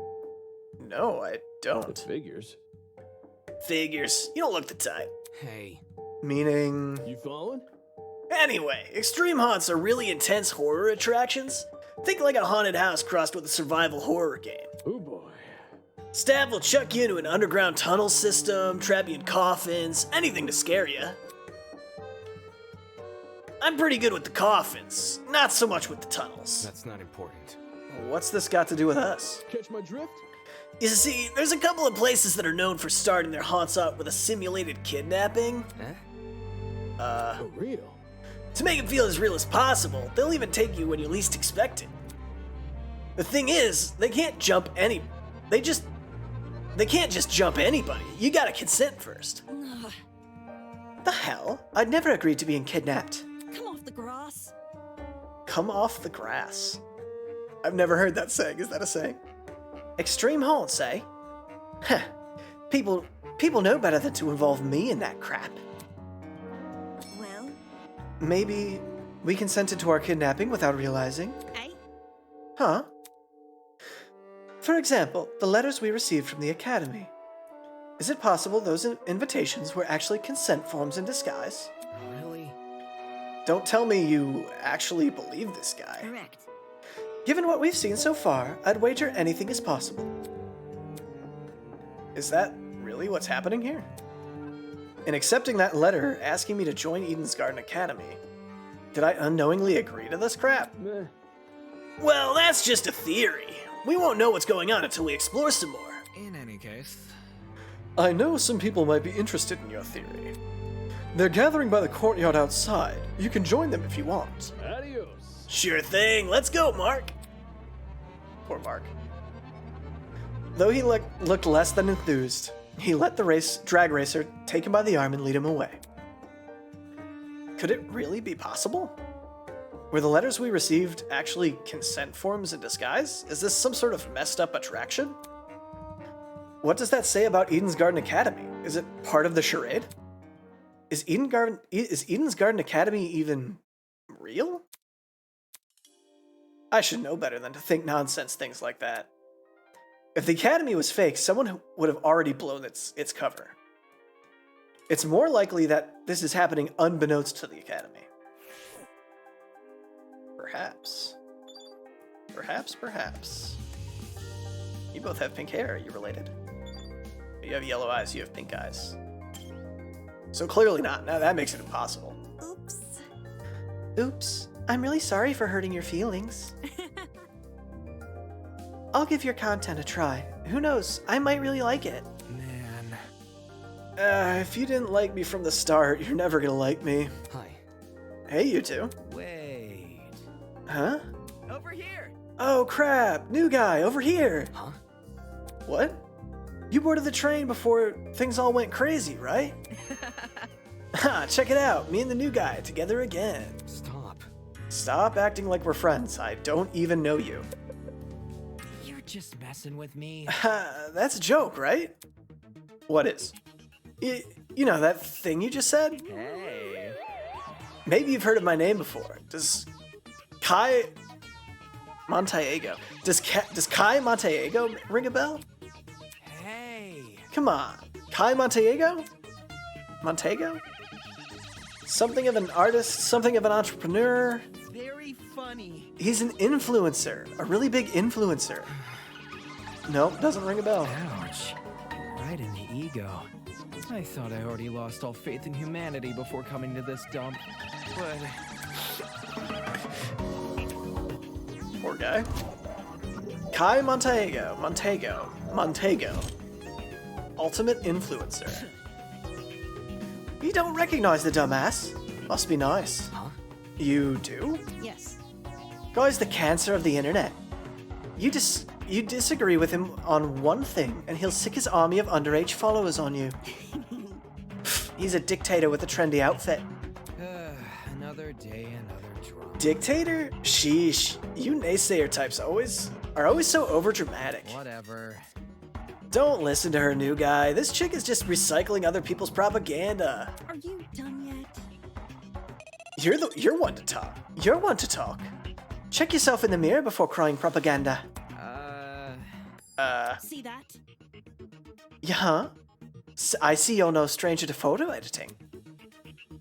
No, I It don't. figures. Figures. You don't look the type. Hey. Meaning... You following? Anyway, extreme haunts are really intense horror attractions. Think like a haunted house crossed with a survival horror game. Oh boy. Staff will chuck you into an underground tunnel system, trap you in coffins, anything to scare you. I'm pretty good with the coffins, not so much with the tunnels. That's not important. What's this got to do with us? Catch my drift? You see, there's a couple of places that are known for starting their haunts out with a simulated kidnapping. Eh? For real? To make it feel as real as possible, they'll even take you when you least expect it. The thing is, they can't just jump anybody. You gotta consent first. Ugh, The hell? I'd never agreed to being kidnapped. come off the grass. Come off the grass. I've never heard that saying. Is that a saying? Extreme haunts, eh? Heh. People know better than to involve me in that crap. Well, Maybe we consented to our kidnapping without realizing. eh? Huh? For example, the letters we received from the Academy. Is it possible those invitations were actually consent forms in disguise? Really? Don't tell me you actually believe this guy. Correct. Given what we've seen so far, I'd wager anything is possible. Is that really what's happening here? In accepting that letter asking me to join Eden's Garden Academy, did I unknowingly agree to this crap? Meh. Well, that's just a theory. We won't know what's going on until we explore some more. In any case, I know some people might be interested in your theory. They're gathering by the courtyard outside. You can join them if you want. Adios. Sure thing. Let's go, Mark. Poor Mark. Though he looked less than enthused, he let the drag racer take him by the arm and lead him away. Could it really be possible? Were the letters we received actually consent forms in disguise? Is this some sort of messed up attraction? What does that say about Eden's Garden Academy? Is it part of the charade? Is Eden's Garden Academy even real? I should know better than to think nonsense things like that. If the Academy was fake, someone would have already blown its cover. It's more likely that this is happening unbeknownst to the Academy. Perhaps. Perhaps. You both have pink hair. Are you related? You have yellow eyes. You have pink eyes. So clearly not. Now that makes it impossible. Oops. I'm really sorry for hurting your feelings. I'll give your content a try. Who knows? I might really like it. Man. If you didn't like me from the start, you're never gonna like me. Hi. Hey, you two. Wait. Huh? Over here. Oh, crap. New guy, over here. Huh? What? You boarded the train before things all went crazy, right? Ha, check it out. Me and the new guy together again. Stop acting like we're friends. I don't even know you. You're just messing with me. That's a joke, right? What is? You know that thing you just said? Hey. Maybe you've heard of my name before. Does Kai Montaego? Does Kai Montaego ring a bell? Hey. Come on. Kai Montaego? Montego? Something of an artist, something of an entrepreneur. Very funny. He's an influencer, a really big influencer. Nope, doesn't ring a bell. Ouch. Right in the ego. I thought I already lost all faith in humanity before coming to this dump. But... Poor guy. Kai Montego. Ultimate influencer. You don't recognize the dumbass. Must be nice. Huh? You do? Yes. Guy's the cancer of the internet. You disagree with him on one thing, and he'll sick his army of underage followers on you. He's a dictator with a trendy outfit. Another day, another drama. Dictator? Sheesh. You naysayer types are always so overdramatic. Whatever. Don't listen to her, new guy. This chick is just recycling other people's propaganda. Are you done yet? You're one to talk. You're one to talk. Check yourself in the mirror before crying propaganda. See that? Yeah, huh? I see you're no stranger to photo editing.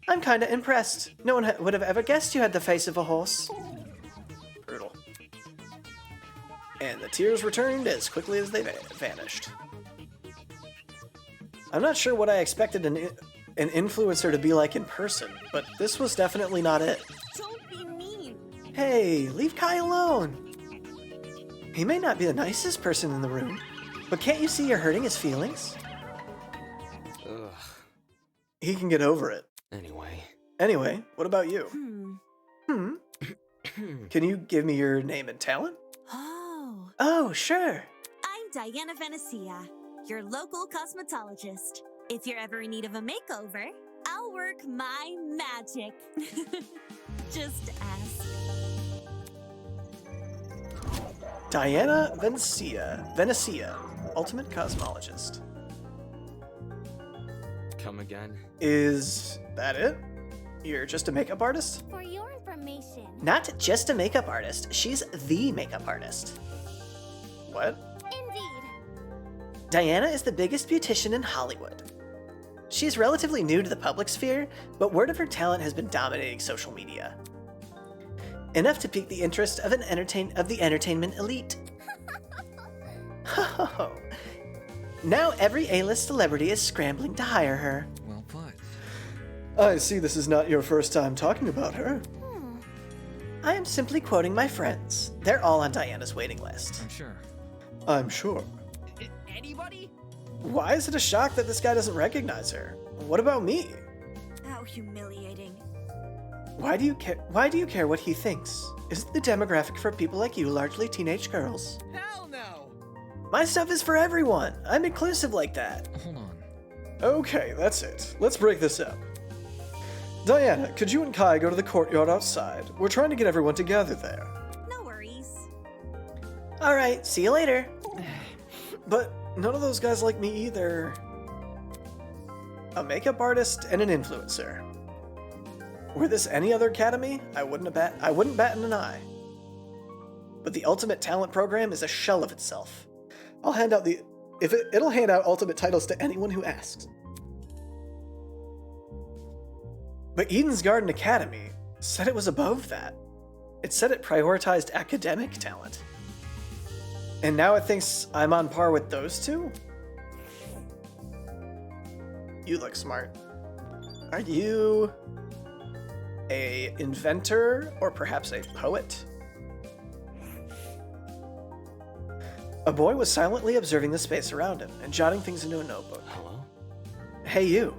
I'm kinda impressed. No one would have ever guessed you had the face of a horse. Brutal. And the tears returned as quickly as they vanished. I'm not sure what I expected an influencer to be like in person, but this was definitely not it. Don't be mean. Hey, leave Kai alone. He may not be the nicest person in the room, but can't you see you're hurting his feelings? Ugh. He can get over it. Anyway, what about you? Can you give me your name and talent? Oh, sure. I'm Diana Venecia, your local cosmetologist. If you're ever in need of a makeover, I'll work my magic. Just ask. Diana Venecia, ultimate cosmologist. Come again? Is that it? You're just a makeup artist? For your information. Not just a makeup artist, she's the makeup artist. What? Indeed. Diana is the biggest beautician in Hollywood. She's relatively new to the public sphere, but word of her talent has been dominating social media. Enough to pique the interest of the entertainment elite. Now every A-list celebrity is scrambling to hire her. Well put. I see this is not your first time talking about her. I am simply quoting my friends. They're all on Diana's waiting list. I'm sure. Anybody? Why is it a shock that this guy doesn't recognize her? What about me? How humiliating. Why do you care what he thinks? Isn't the demographic for people like you largely teenage girls? Hell no! My stuff is for everyone. I'm inclusive like that. Hold on. Okay, that's it. Let's break this up. Diana, could you and Kai go to the courtyard outside? We're trying to get everyone together there. No worries. Alright, see you later. But none of those guys like me either. A makeup artist and an influencer. Were this any other academy, I wouldn't bat an eye. But the Ultimate Talent Program is a shell of itself. I'll hand out it'll hand out ultimate titles to anyone who asks. But Eden's Garden Academy said it was above that. It said it prioritized academic talent. And now it thinks I'm on par with those two? You look smart. Are you a inventor or perhaps a poet? A boy was silently observing the space around him and jotting things into a notebook. Hello? Hey, you.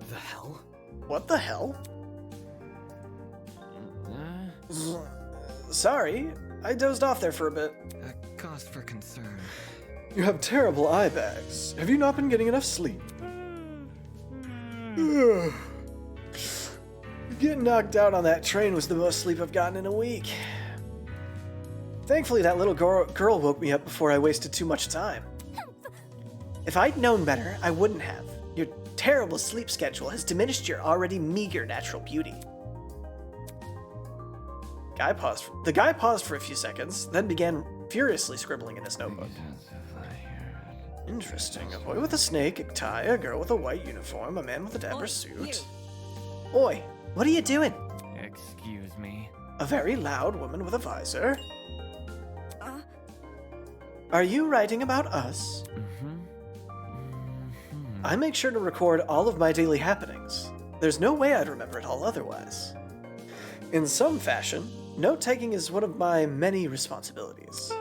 The hell? What the hell? Sorry, I dozed off there for a bit. A cause for concern. You have terrible eye bags. Have you not been getting enough sleep? Getting knocked out on that train was the most sleep I've gotten in a week. Thankfully, that little girl woke me up before I wasted too much time. If I'd known better, I wouldn't have. Your terrible sleep schedule has diminished your already meager natural beauty. The guy paused for a few seconds, then began furiously scribbling in his notebook. Interesting. A boy with a snake tie, a girl with a white uniform, a man with a dapper suit. Oi, what are you doing? Excuse me. A very loud woman with a visor. Are you writing about us? I make sure to record all of my daily happenings. There's no way I'd remember it all otherwise. In some fashion, note-taking is one of my many responsibilities.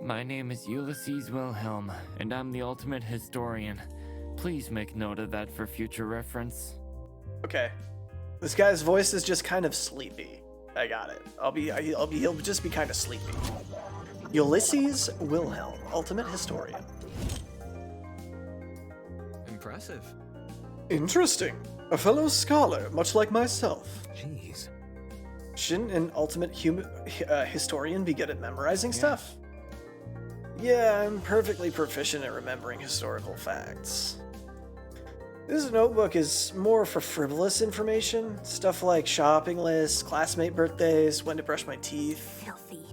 My name is Ulysses Wilhelm, and I'm the ultimate historian. Please make note of that for future reference. Okay. This guy's voice is just kind of sleepy. I got it. He'll just be kind of sleepy. Ulysses Wilhelm, ultimate historian. Impressive. Interesting. A fellow scholar, much like myself. Jeez. Shouldn't an ultimate historian be good at memorizing stuff? Yeah, I'm perfectly proficient at remembering historical facts. This notebook is more for frivolous information. Stuff like shopping lists, classmate birthdays, when to brush my teeth. Filthy.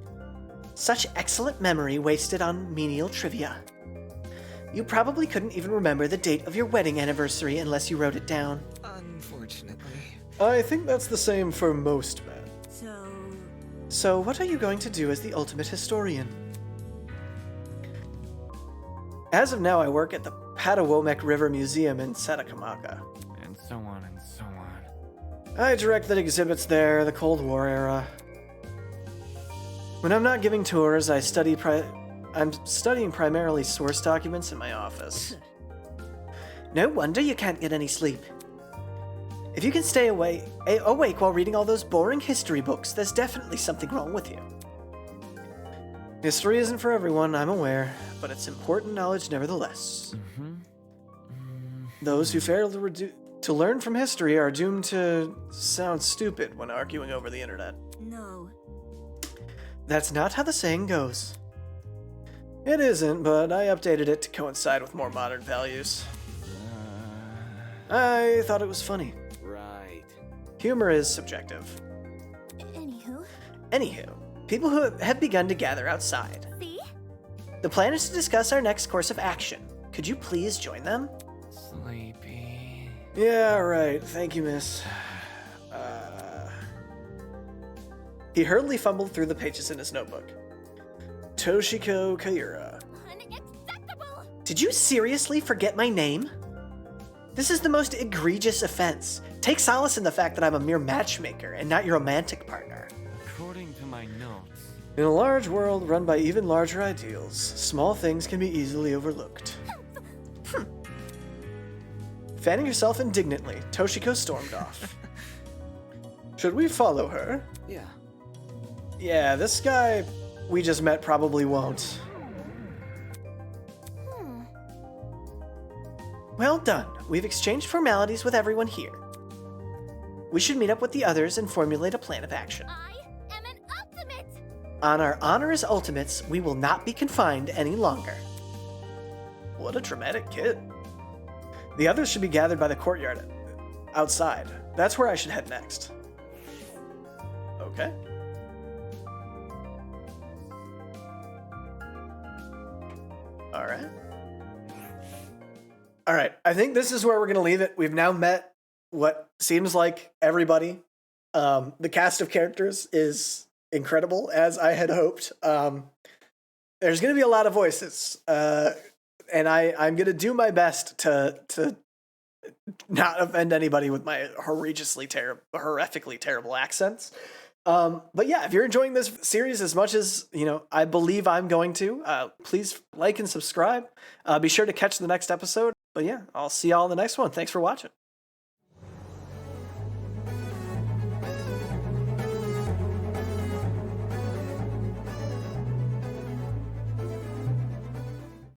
Such excellent memory wasted on menial trivia. You probably couldn't even remember the date of your wedding anniversary unless you wrote it down. Unfortunately. I think that's the same for most men. So what are you going to do as the ultimate historian? As of now, I work at the Patawomek River Museum in Satakamaka. And so on and so on. I direct the exhibits there, the Cold War era. When I'm not giving tours, I'm studying primarily source documents in my office. No wonder you can't get any sleep. If you can stay awake while reading all those boring history books, there's definitely something wrong with you. History isn't for everyone, I'm aware, but it's important knowledge nevertheless. Those who fail to learn from history are doomed to sound stupid when arguing over the internet. No. That's not how the saying goes. It isn't, but I updated it to coincide with more modern values. I thought it was funny. Right. Humor is subjective. Anywho, people who have begun to gather outside. See? The plan is to discuss our next course of action. Could you please join them? Sleepy. Yeah, right. Thank you, miss. He hurriedly fumbled through the pages in his notebook. Toshiko Kaira. Unacceptable! Did you seriously forget my name? This is the most egregious offense. Take solace in the fact that I'm a mere matchmaker and not your romantic partner. According to my notes. In a large world run by even larger ideals, small things can be easily overlooked. Fanning herself indignantly, Toshiko stormed off. Should we follow her? Yeah. Yeah, this guy we just met probably won't. Well done. We've exchanged formalities with everyone here. We should meet up with the others and formulate a plan of action. I am an ultimate! On our honor as ultimates, we will not be confined any longer. What a dramatic kid. The others should be gathered by the courtyard outside. That's where I should head next. Okay. All right. All right. I think this is where we're going to leave it. We've now met what seems like everybody. The cast of characters is incredible, as I had hoped. There's going to be a lot of voices, and I'm going to do my best to not offend anybody with my horrifically terrible accents. But yeah, if you're enjoying this series as much as, I believe I'm going to, please like and subscribe. Be sure to catch the next episode. But yeah, I'll see y'all in the next one. Thanks for watching.